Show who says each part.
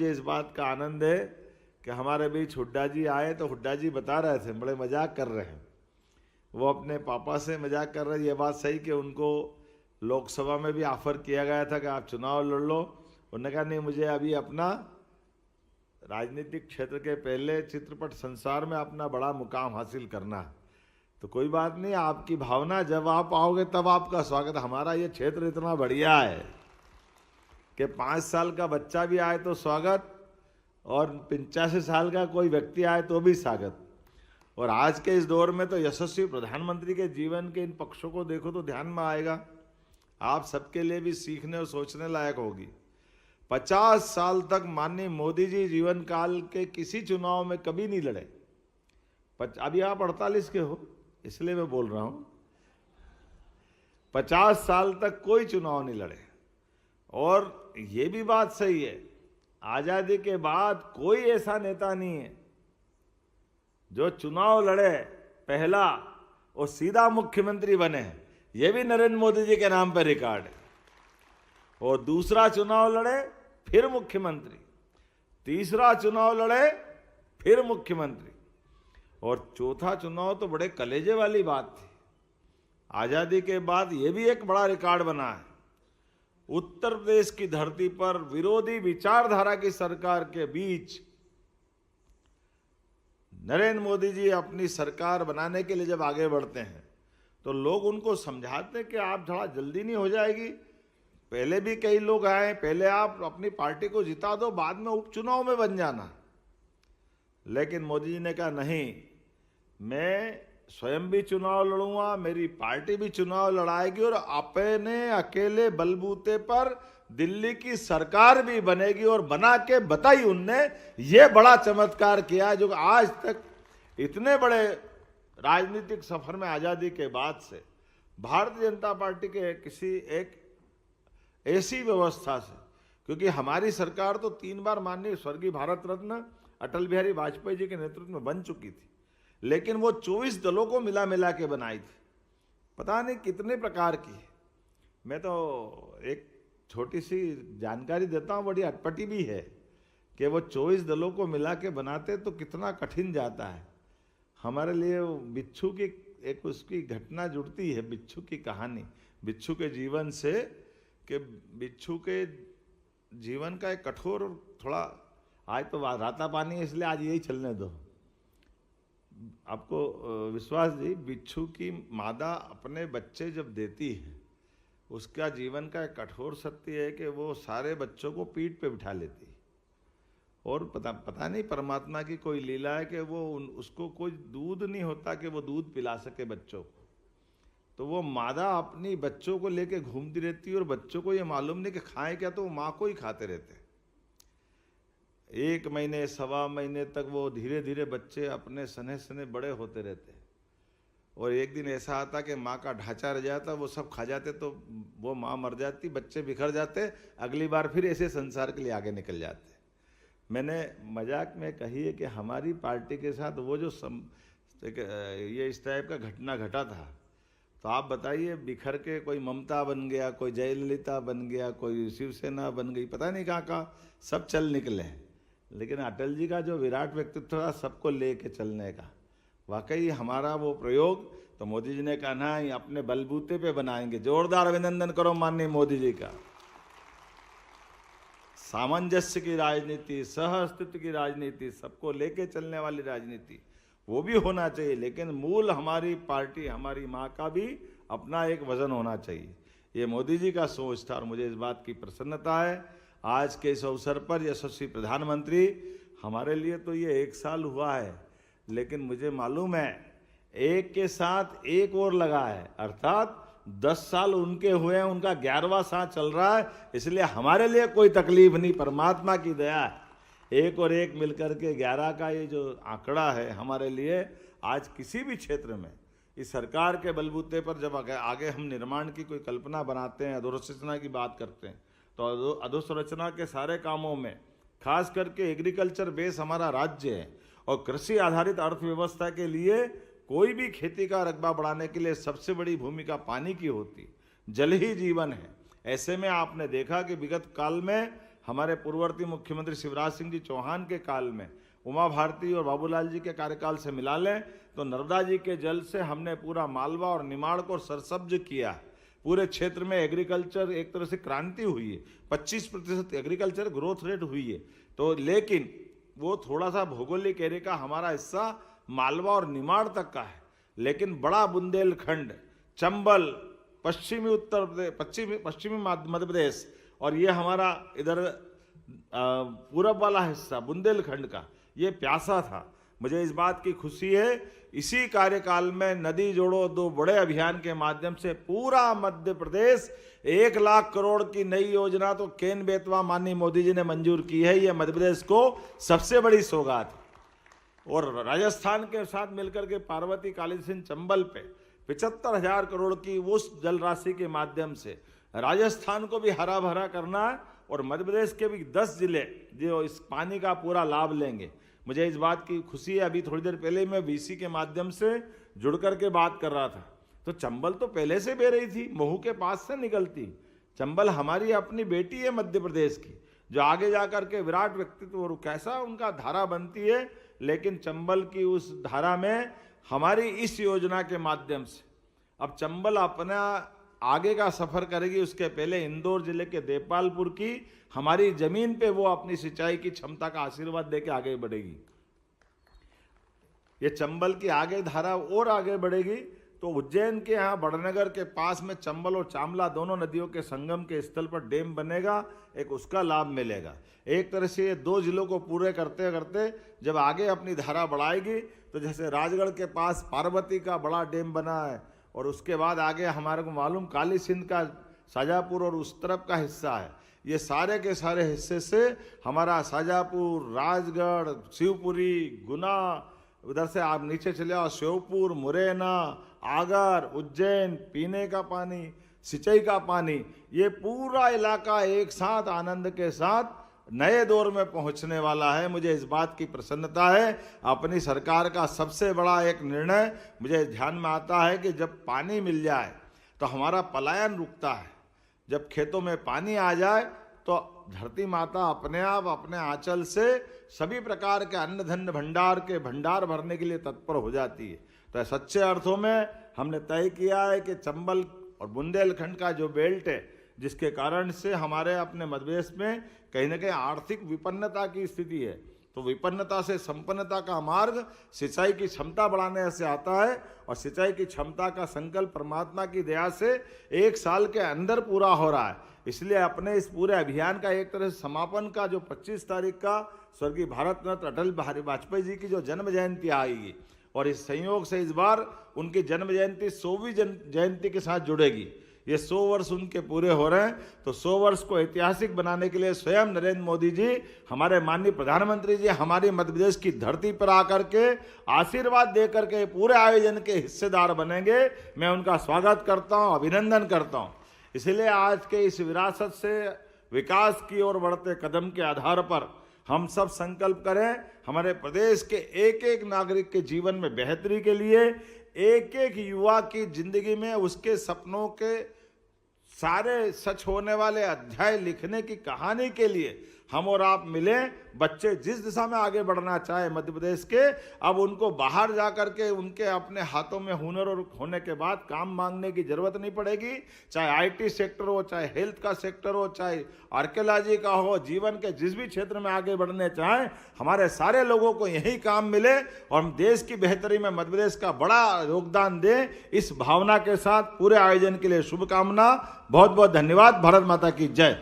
Speaker 1: मुझे इस बात का आनंद है कि हमारे बीच हुड्डा जी आए तो हुड्डा जी बता रहे थे, बड़े मजाक कर रहे हैं, वो अपने पापा से मजाक कर रहे हैं। ये बात सही कि उनको लोकसभा में भी ऑफर किया गया था कि आप चुनाव लड़ लो। उन्होंने कहा नहीं, मुझे अभी अपना राजनीतिक क्षेत्र के पहले चित्रपट संसार में अपना बड़ा मुकाम हासिल करना है। तो कोई बात नहीं, आपकी भावना, जब आप आओगे तब आपका स्वागत। हमारा ये क्षेत्र इतना बढ़िया है कि 5 साल का बच्चा भी आए तो स्वागत, और 85 साल का कोई व्यक्ति आए तो भी स्वागत। और आज के इस दौर में तो यशस्वी प्रधानमंत्री के जीवन के इन पक्षों को देखो तो ध्यान में आएगा, आप सबके लिए भी सीखने और सोचने लायक होगी। 50 साल तक माननीय मोदी जी जीवन काल के किसी चुनाव में कभी नहीं लड़े। अभी आप 48 के हो, इसलिए मैं बोल रहा हूं, 50 साल तक कोई चुनाव नहीं लड़े। और ये भी बात सही है, आजादी के बाद कोई ऐसा नेता नहीं है जो चुनाव लड़े पहला और सीधा मुख्यमंत्री बने। ये भी नरेंद्र मोदी जी के नाम पर रिकॉर्ड है। और दूसरा चुनाव लड़े फिर मुख्यमंत्री, तीसरा चुनाव लड़े फिर मुख्यमंत्री, और चौथा चुनाव तो बड़े कलेजे वाली बात थी। आजादी के बाद ये भी एक बड़ा रिकॉर्ड बना है, उत्तर प्रदेश की धरती पर विरोधी विचारधारा की सरकार के बीच नरेंद्र मोदी जी अपनी सरकार बनाने के लिए जब आगे बढ़ते हैं तो लोग उनको समझाते हैं कि आप थोड़ा जल्दी नहीं हो जाएगी, पहले भी कई लोग आए, पहले आप अपनी पार्टी को जिता दो, बाद में उपचुनाव में बन जाना। लेकिन मोदी जी ने कहा नहीं, मैं स्वयं भी चुनाव लड़ूंगा, मेरी पार्टी भी चुनाव लड़ाएगी, और अपने अकेले बलबूते पर दिल्ली की सरकार भी बनेगी। और बना के बताई उनने, ये बड़ा चमत्कार किया जो आज तक इतने बड़े राजनीतिक सफर में आजादी के बाद से भारतीय जनता पार्टी के किसी एक ऐसी व्यवस्था से, क्योंकि हमारी सरकार तो 3 बार माननीय स्वर्गीय भारत रत्न अटल बिहारी वाजपेयी जी के नेतृत्व में बन चुकी थी, लेकिन वो 24 दलों को मिला के बनाई थी, पता नहीं कितने प्रकार की है। मैं तो एक छोटी सी जानकारी देता हूँ, बड़ी अटपटी भी है, कि वो 24 दलों को मिला के बनाते तो कितना कठिन जाता है। हमारे लिए बिच्छू की एक उसकी घटना जुड़ती है, बिच्छू की कहानी, बिच्छू के जीवन से, कि बिच्छू के जीवन का एक कठोर, थोड़ा आज तो राता पानी है इसलिए आज यही चलने दो। आपको विश्वास जी, बिच्छू की मादा अपने बच्चे जब देती है, उसका जीवन का एक कठोर सत्य है कि वो सारे बच्चों को पीठ पे बिठा लेती है। और पता नहीं परमात्मा की कोई लीला है कि वो उसको कोई दूध नहीं होता कि वो दूध पिला सके बच्चों को, तो वो मादा अपनी बच्चों को लेके घूमती रहती है, और बच्चों को ये मालूम नहीं कि खाएं क्या, तो वो माँ को ही खाते रहते हैं। 1 महीने 1.25 महीने तक वो धीरे धीरे बच्चे अपने सने सने बड़े होते रहते हैं। और एक दिन ऐसा आता कि माँ का ढांचा रह जाता, वो सब खा जाते, तो वो माँ मर जाती, बच्चे बिखर जाते, अगली बार फिर ऐसे संसार के लिए आगे निकल जाते। मैंने मजाक में कही है कि हमारी पार्टी के साथ वो जो ये इस टाइप का घटना घटा था, तो आप बताइए, बिखर के कोई ममता बन गया, कोई जयललिता बन गया, कोई शिवसेना बन गई, पता नहीं कहाँ सब चल निकले। लेकिन अटल जी का जो विराट व्यक्तित्व था सबको लेके चलने का, वाकई हमारा वो प्रयोग, तो मोदी जी ने कहा ना, अपने बलबूते पे बनाएंगे। जोरदार अभिनंदन करो माननीय मोदी जी का। सामंजस्य की राजनीति, सह अस्तित्व की राजनीति, सबको लेके चलने वाली राजनीति, वो भी होना चाहिए, लेकिन मूल हमारी पार्टी, हमारी माँ का भी अपना एक वजन होना चाहिए। ये मोदी जी का सोच था, और मुझे इस बात की प्रसन्नता है आज के इस अवसर पर यशस्वी प्रधानमंत्री, हमारे लिए तो ये 1 साल हुआ है, लेकिन मुझे मालूम है एक के साथ एक और लगा है, अर्थात 10 साल उनके हुए हैं, उनका 11वां साल चल रहा है, इसलिए हमारे लिए कोई तकलीफ नहीं, परमात्मा की दया है। 1 और 1 मिलकर के 11 का ये जो आंकड़ा है हमारे लिए, आज किसी भी क्षेत्र में इस सरकार के बलबूते पर जब आगे हम निर्माण की कोई कल्पना बनाते हैं, अधोसंरचना की बात करते हैं, तो अधोसंरचना के सारे कामों में खास करके एग्रीकल्चर बेस हमारा राज्य है, और कृषि आधारित अर्थव्यवस्था के लिए कोई भी खेती का रकबा बढ़ाने के लिए सबसे बड़ी भूमिका पानी की होती, जल ही जीवन है। ऐसे में आपने देखा कि विगत काल में हमारे पूर्ववर्ती मुख्यमंत्री शिवराज सिंह जी चौहान के काल में उमा भारती और बाबूलाल जी के कार्यकाल से मिला लें तो नर्मदा जी के जल से हमने पूरा मालवा और निमाड़ को सरसब्ज किया। पूरे क्षेत्र में एग्रीकल्चर एक तरह से क्रांति हुई है, 25% एग्रीकल्चर ग्रोथ रेट हुई है। तो लेकिन वो थोड़ा सा भौगोलिक एरिया का हमारा हिस्सा मालवा और निमाड़ तक का है, लेकिन बड़ा बुंदेलखंड, चंबल, पश्चिमी मध्य प्रदेश और ये हमारा इधर पूरब वाला हिस्सा बुंदेलखंड का ये प्यासा था। मुझे इस बात की खुशी है, इसी कार्यकाल में नदी जोड़ो दो बड़े अभियान के माध्यम से पूरा मध्य प्रदेश 1 लाख करोड़ की नई योजना तो केन बेतवा माननीय मोदी जी ने मंजूर की है। ये मध्य प्रदेश को सबसे बड़ी सौगात। और राजस्थान के साथ मिलकर के पार्वती काली सिंध चंबल पे 75,000 करोड़ की उस जल राशि के माध्यम से राजस्थान को भी हरा भरा करना है और मध्य प्रदेश के भी 10 जिले जो इस पानी का पूरा लाभ लेंगे। मुझे इस बात की खुशी है, अभी थोड़ी देर पहले मैं वीसी के माध्यम से जुड़ करके बात कर रहा था तो चंबल तो पहले से बह रही थी, महू के पास से निकलती। चंबल हमारी अपनी बेटी है मध्य प्रदेश की, जो आगे जाकर के विराट व्यक्तित्व और कैसा उनका धारा बनती है। लेकिन चंबल की उस धारा में हमारी इस योजना के माध्यम से अब चंबल अपना आगे का सफर करेगी। उसके पहले इंदौर जिले के देपालपुर की हमारी जमीन पे वो अपनी सिंचाई की क्षमता का आशीर्वाद देके आगे बढ़ेगी। ये चंबल की आगे धारा और आगे बढ़ेगी तो उज्जैन के यहाँ बड़नगर के पास में चंबल और चामला दोनों नदियों के संगम के स्थल पर डैम बनेगा, एक उसका लाभ मिलेगा। एक तरह से ये 2 जिलों को पूरे करते करते जब आगे अपनी धारा बढ़ाएगी तो जैसे राजगढ़ के पास पार्वती का बड़ा डैम बना है और उसके बाद आगे हमारे को मालूम काली सिंध का शाजापुर और उस तरफ का हिस्सा है। ये सारे के सारे हिस्से से हमारा शाजापुर, राजगढ़, शिवपुरी, गुना, उधर से आप नीचे चले आओ श्योपुर, मुरैना, आगर, उज्जैन, पीने का पानी, सिंचाई का पानी, ये पूरा इलाका एक साथ आनंद के साथ नए दौर में पहुंचने वाला है। मुझे इस बात की प्रसन्नता है। अपनी सरकार का सबसे बड़ा एक निर्णय मुझे ध्यान में आता है कि जब पानी मिल जाए तो हमारा पलायन रुकता है। जब खेतों में पानी आ जाए तो धरती माता अपने आप अपने आंचल से सभी प्रकार के अन्न धन्य भंडार भरने के लिए तत्पर हो जाती है। तो सच्चे अर्थों में हमने तय किया है कि चंबल और बुंदेलखंड का जो बेल्ट है, जिसके कारण से हमारे अपने मध्य प्रदेश में कहीं ना कहीं आर्थिक विपन्नता की स्थिति है, तो विपन्नता से संपन्नता का मार्ग सिंचाई की क्षमता बढ़ाने से आता है। और सिंचाई की क्षमता का संकल्प परमात्मा की दया से 1 साल के अंदर पूरा हो रहा है। इसलिए अपने इस पूरे अभियान का एक तरह से समापन का जो 25 तारीख का स्वर्गीय भारत रत्न अटल बिहारी वाजपेयी जी की जो जन्म जयंती आएगी और इस संयोग से इस बार उनकी जन्म जयंती 100वीं जयंती के साथ जुड़ेगी। ये 100 वर्ष उनके पूरे हो रहे हैं, तो 100 वर्ष को ऐतिहासिक बनाने के लिए स्वयं नरेंद्र मोदी जी, हमारे माननीय प्रधानमंत्री जी हमारी मध्य प्रदेश की धरती पर आकर के आशीर्वाद देकर के पूरे आयोजन के हिस्सेदार बनेंगे। मैं उनका स्वागत करता हूं, अभिनंदन करता हूं। इसलिए आज के इस विरासत से विकास की ओर बढ़ते कदम के आधार पर हम सब संकल्प करें, हमारे प्रदेश के एक एक नागरिक के जीवन में बेहतरी के लिए, एक एक युवा की जिंदगी में उसके सपनों के सारे सच होने वाले अध्याय लिखने की कहानी के लिए हम और आप मिलें। बच्चे जिस दिशा में आगे बढ़ना चाहे मध्य प्रदेश के, अब उनको बाहर जाकर के उनके अपने हाथों में हुनर और होने के बाद काम मांगने की जरूरत नहीं पड़ेगी। चाहे आईटी सेक्टर हो, चाहे हेल्थ का सेक्टर हो, चाहे आर्कियोलॉजी का हो, जीवन के जिस भी क्षेत्र में आगे बढ़ने चाहें, हमारे सारे लोगों को यही काम मिले और हम देश की बेहतरी में मध्य प्रदेश का बड़ा योगदान दें। इस भावना के साथ पूरे आयोजन के लिए शुभकामना। बहुत बहुत धन्यवाद। भारत माता की जय।